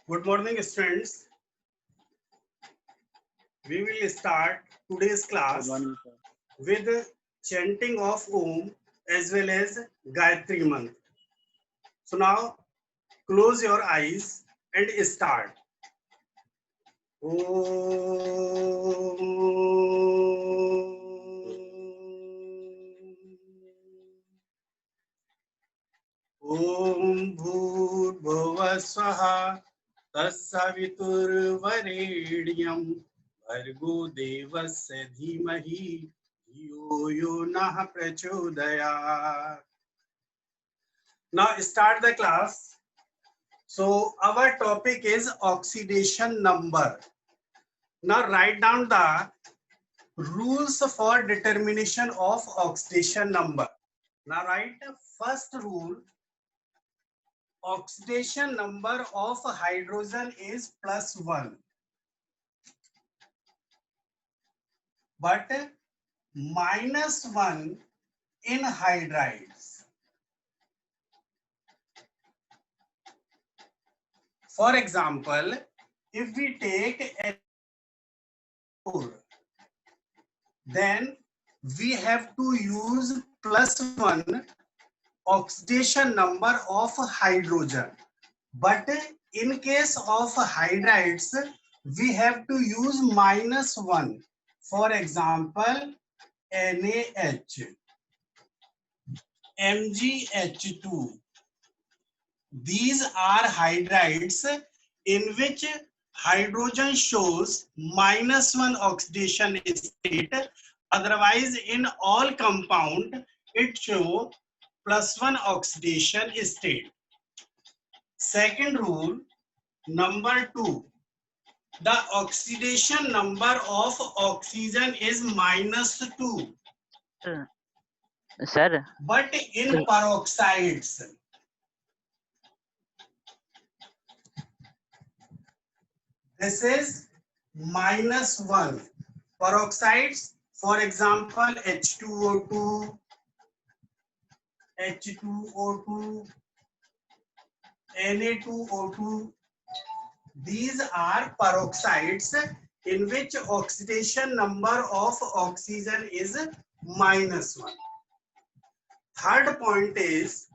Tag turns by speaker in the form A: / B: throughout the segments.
A: Good morning, students. We will start today's
B: Good
A: class
B: morning, sir.
A: with chanting of Om as well as Gayatri Mantra. So now close your eyes and start. Om Bhurbhuva Swaha Tassavituर्वरेण्यं Bhargo Devasya Dhimahi Dhiyo Yo Nah Prachodayat. Now start the class. So our topic is oxidation number. Now write down the rules for determination of oxidation number. Now write the first rule. Oxidation number of hydrogen is +1, but -1 in hydrides. For example, if we take N4, then we have to use +1 oxidation number of hydrogen. But in case of hydrides, we have to use -1. For example, NaH, MgH2. These are hydrides in which hydrogen shows -1 oxidation state. Otherwise, in all compound, it shows +1 oxidation state. Second rule, number 2. The oxidation number of oxygen is -2.
B: Sir,
A: But in peroxides, this is -1. Peroxides, for example, H2O2, H2O2, Na2O2. These are peroxides in which oxidation number of oxygen is -1. Third point is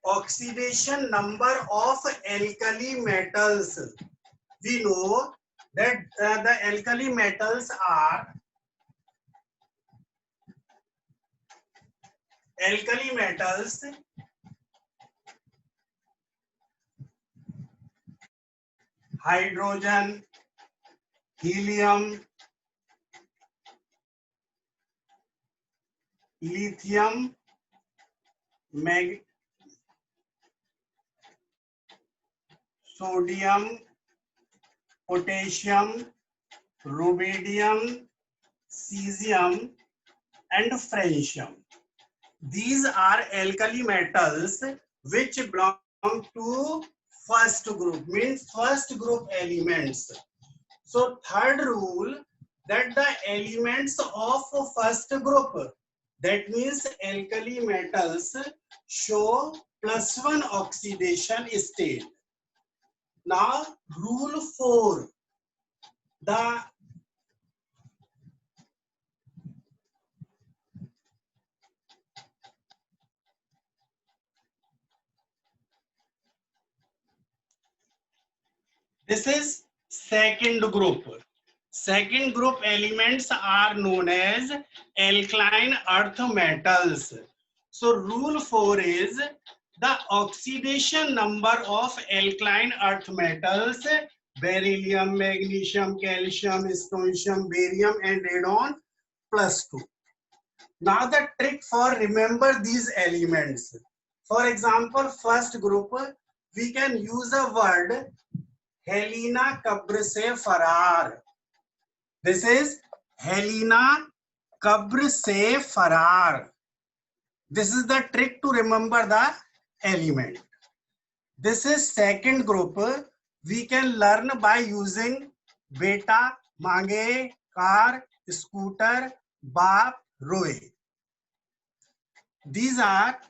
A: oxidation number of alkali metals. We know that the alkali metals are hydrogen, helium, lithium, sodium, potassium, rubidium, cesium, and francium. These are alkali metals which belong to first group, means first group elements. So third rule, that the elements of first group, that means alkali metals, show +1 oxidation state. Now rule 4, the this is second group. Second group elements are known as alkaline earth metals. So rule 4 is the oxidation number of alkaline earth metals, beryllium, magnesium, calcium, strontium, barium, and radon, +2. Now the trick for remember these elements. For example, first group, we can use a word Helena कब्र से फरार. This is Helena कब्र से फरार. This is the trick to remember the element. This is second group. We can learn by using beta, मांगे, car, scooter, बाप, रोए. These are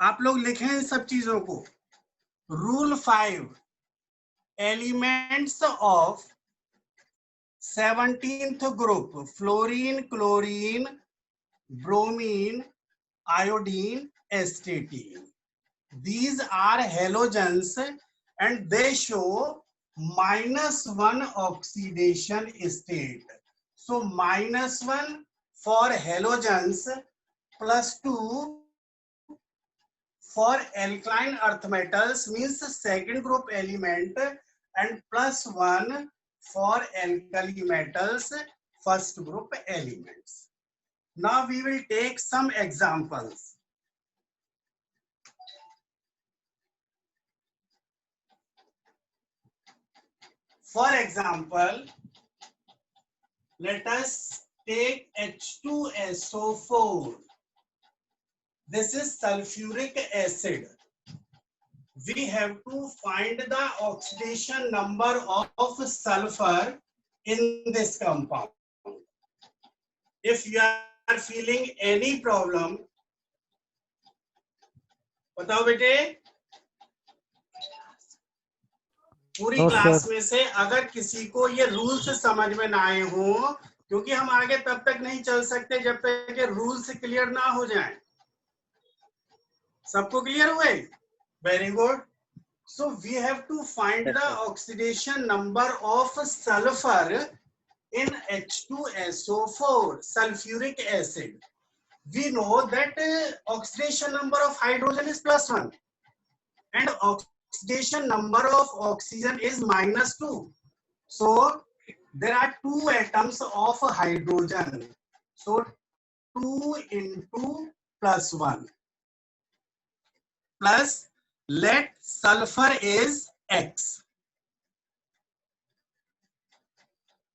A: आप लोग लिखें इन सब चीजों को। Rule 5, elements of 17th group fluorine, chlorine, bromine, iodine, astatine. These are halogens and they show -1 oxidation state. So -1 for halogens, +2 for alkaline earth metals means second group element, and +1 for alkali metals first group elements. Now we will take some examples. For example, let us take H2SO4. This is sulfuric acid. We have to find the oxidation number of sulfur in this compound. If you are feeling any problem, बताओ बेटे, पूरी class में से अगर किसी को ये rules समझ में ना आए हो, क्योंकि हम आगे तब तक नहीं चल सकते जब तक ये रूल्स क्लियर ना हो जाएं। सबको क्लियर हुए? Very good. So we have to find the oxidation number of sulfur in H2SO4, sulfuric acid. We know that oxidation number of hydrogen is +1 and oxidation number of oxygen is -2. So there are 2 atoms of hydrogen. So 2 into +1 plus, let sulfur is X,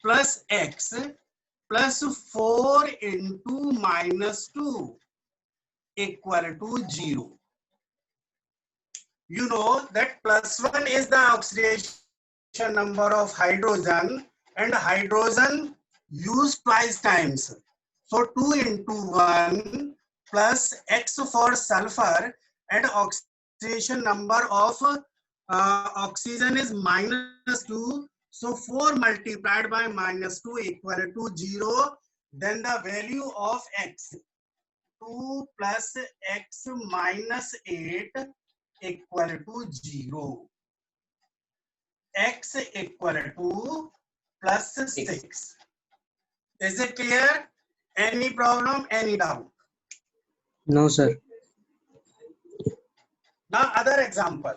A: plus X plus 4 into -2 equal to 0. You know that +1 is the oxidation number of hydrogen, and hydrogen used twice times. So 2 into 1 plus X for sulfur, and oxidation number of oxygen is -2. So 4 multiplied by -2 equal to 0. Then the value of X, 2 plus X minus 8 equal to 0. X equal to plus 6. Is it clear? Any problem? Any doubt?
B: No, sir.
A: Now other example.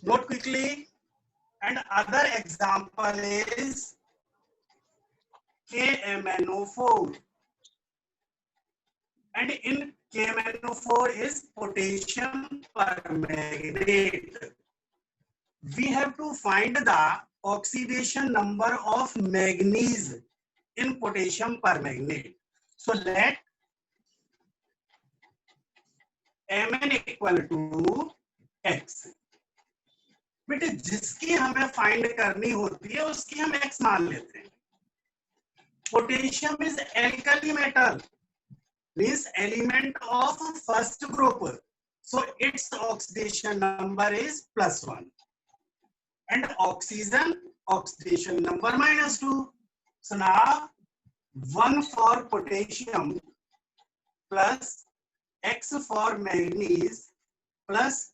A: Note quickly. And other example is KMnO4. And in KMnO4 is potassium permanganate. We have to find the oxidation number of manganese in potassium permanganate. So let Mn equal to X. बेटे जिसकी हमें find करनी होती है उसकी हम X मान लेते हैं. Potassium is alkali metal, means element of first group. So its oxidation number is +1. And oxidation number -2. So now 1 for potassium plus X for manganese plus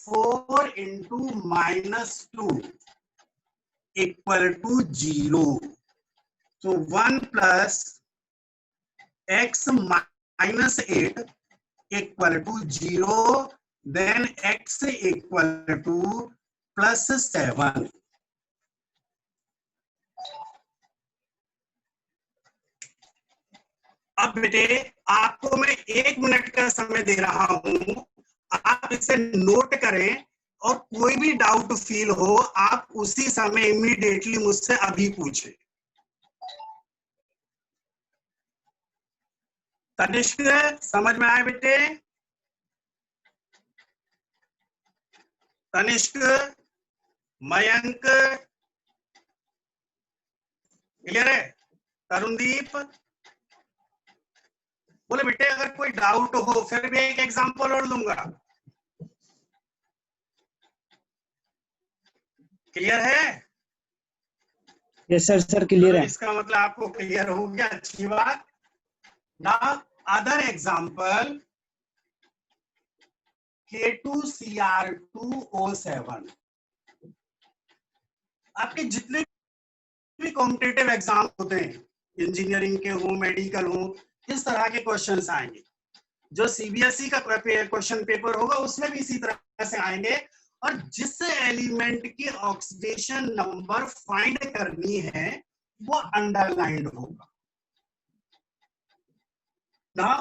A: 4 into -2 equal to 0. So 1 plus X minus 8 equal to 0. Then X equal to +7. अब बेटे आपको मैं 1 minute का समय दे रहा हूं, आप इसे नोट करें और कोई भी डाउट फील हो आप उसी समय इमीडिएटली मुझसे अभी पूछें. तनिष्क समझ में आए बेटे? तनिष्क, मयंक, क्लियर है? तरुणदीप बोले बेटे अगर कोई डाउट हो फिर भी एक एग्जांपल और दूंगा। क्लियर है?
B: यस सर, सर क्लियर है।
A: इसका मतलब आपको क्लियर हो गया, अच्छी बात। Now other example K2Cr2O7। आपके जितने भी कॉम्पिटिटिव एग्जाम होते हैं, इंजीनियरिंग के हो, मेडिकल हो, इस तरह के क्वेश्चंस आएंगे। जो सीबीएसई का क्वेश्चन पेपर होगा उसमें भी इसी तरह से आएंगे। और जिस एलिमेंट की ऑक्सीडेशन नंबर फाइंड करनी है वो अंडरलाइंड होगा। Now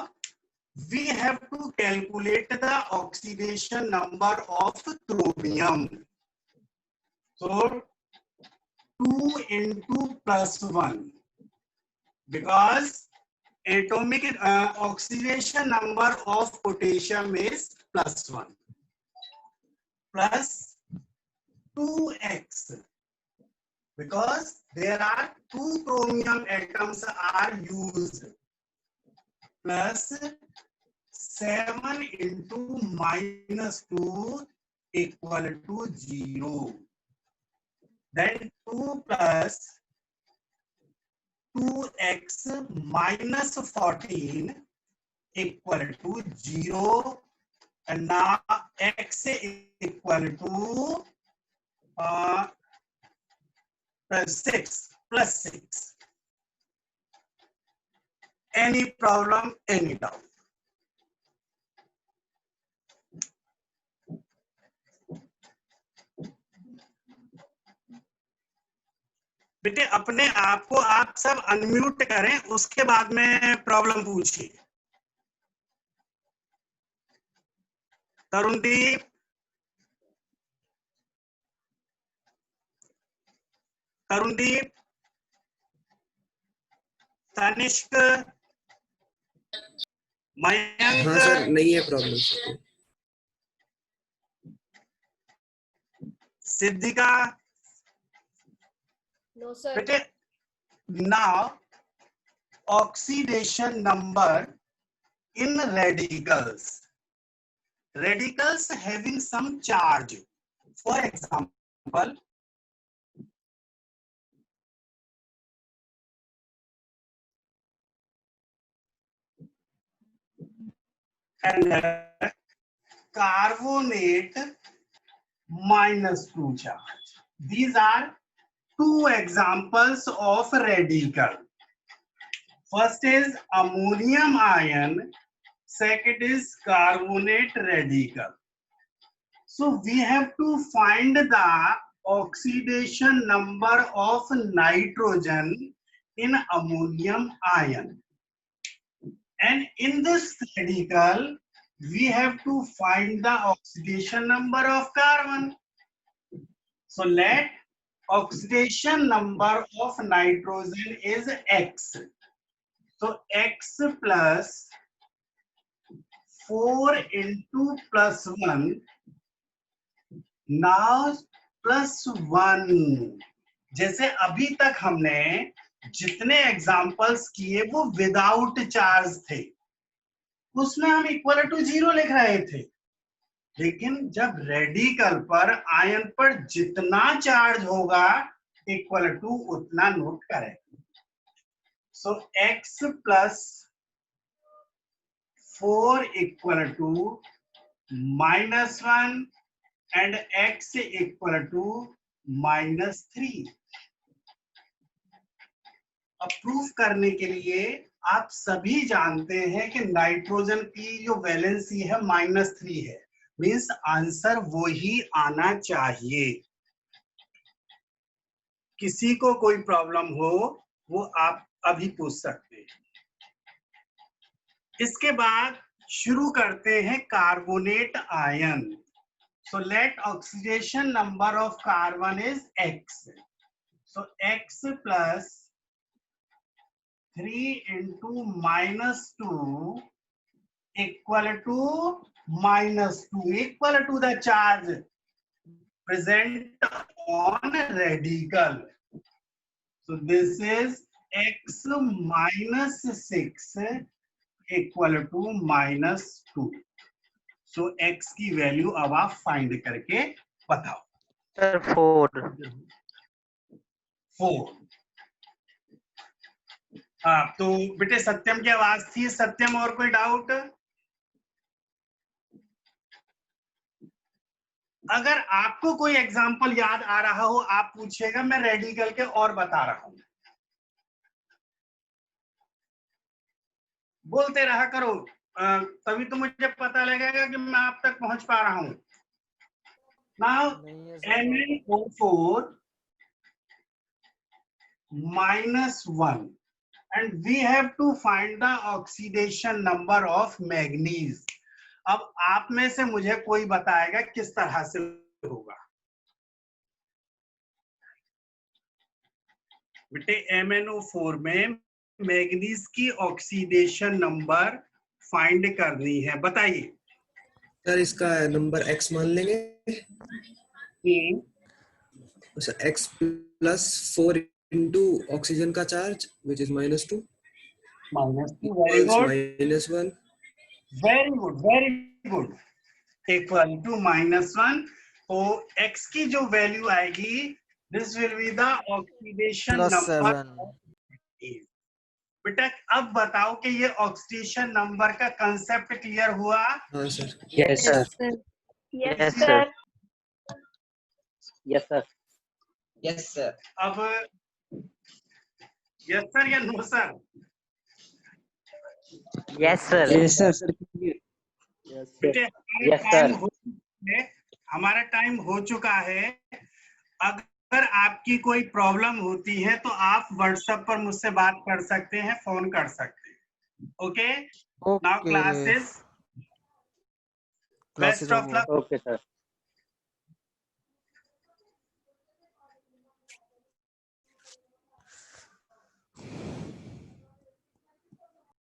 A: we have to calculate the oxidation number of chromium. So 2 into +1 because atomic oxidation number of potassium is +1 plus 2x because there are 2 chromium atoms are used plus 7 into -2 equal to 0. Then 2 plus 2x minus 14 equal to 0. And now x equal to plus 6. Any problem, any doubt? बेटे अपने आप को आप सब unmute करें, उसके बाद में प्रॉब्लम पूछिए। तरुणदीप, तरुणदीप, तनिष्क, मयंक।
C: हाँ सर, नहीं है प्रॉब्लम।
A: सिद्धिका।
D: No, sir.
A: बेटे now oxidation number in radicals. Radicals having some charge. For example, and carbonate -2 charge. These are two examples of radical. First is ammonium ion, second is carbonate radical. So we have to find the oxidation number of nitrogen in ammonium ion. And in this radical, we have to find the oxidation number of carbon. So let oxidation number of nitrogen is X. So X plus 4 into +1 now +1. जैसे अभी तक हमने जितने examples किए वो without charge थे, उसमें हम इक्वल टू 0 लिख रहे थे। लेकिन जब रेडिकल पर आयन पर जितना चार्ज होगा इक्वल टू उतना नोट करें। सो x plus 4 equal to -1 and x equal to -3। अब प्रूफ करने के लिए आप सभी जानते हैं कि नाइट्रोजन की जो वैलेंसी है -3 है, मींस आंसर वो ही आना चाहिए। किसी को कोई प्रॉब्लम हो वो आप अभी पूछ सकते हैं। इसके बाद शुरू करते हैं carbonate ion. So let oxidation number of carbon is x. So x plus 3 into -2 equal to -2 equal to the charge present on radical. So this is x minus 6 equal to -2. So x की value अब आप find करके बताओ।
D: Sir 4।
A: 4। हाँ, तो बेटे सत्यम की आवाज थी। सत्यम, और कोई डाउट? अगर आपको कोई एग्जाम्पल याद आ रहा हो आप पूछिएगा, मैं रेडी करके और बता रहा हूं। बोलते रहा करो, तभी तो मुझे पता लगेगा कि मैं आप तक पहुंच पा रहा हूं। Now MnO4 -1 and we have to find the oxidation number of manganese. अब आप में से मुझे कोई बताएगा किस तरह से होगा। बेटे MnO4 में मैग्नीज की ऑक्सीडेशन नंबर फाइंड करनी है, बताइए।
C: सर इसका नंबर x मान लेंगे। सर x + 4 into ऑक्सीजन का charge which is -2
A: very
C: equals
A: good,
C: -1।
A: Very good, equal to -1। तो x की जो वैल्यू आएगी, this will be the oxidation number. बेटा अब बताओ कि ये ऑक्सीडेशन नंबर का कंसेप्ट क्लियर हुआ?
C: हाँ sir.
B: Yes, sir.
D: Yes sir.
E: Yes sir.
B: Yes, sir.
A: अब यस सर या no sir?
D: Yes sir.
B: Yes, sir.
A: बेटे
E: Yes, sir.
A: हमारा टाइम हो चुका है। अगर आपकी कोई प्रॉब्लम होती है तो आप व्हाट्सएप पर मुझसे बात कर सकते हैं, फोन कर सकते हैं। Okay, now classes, best of luck.
E: Okay sir.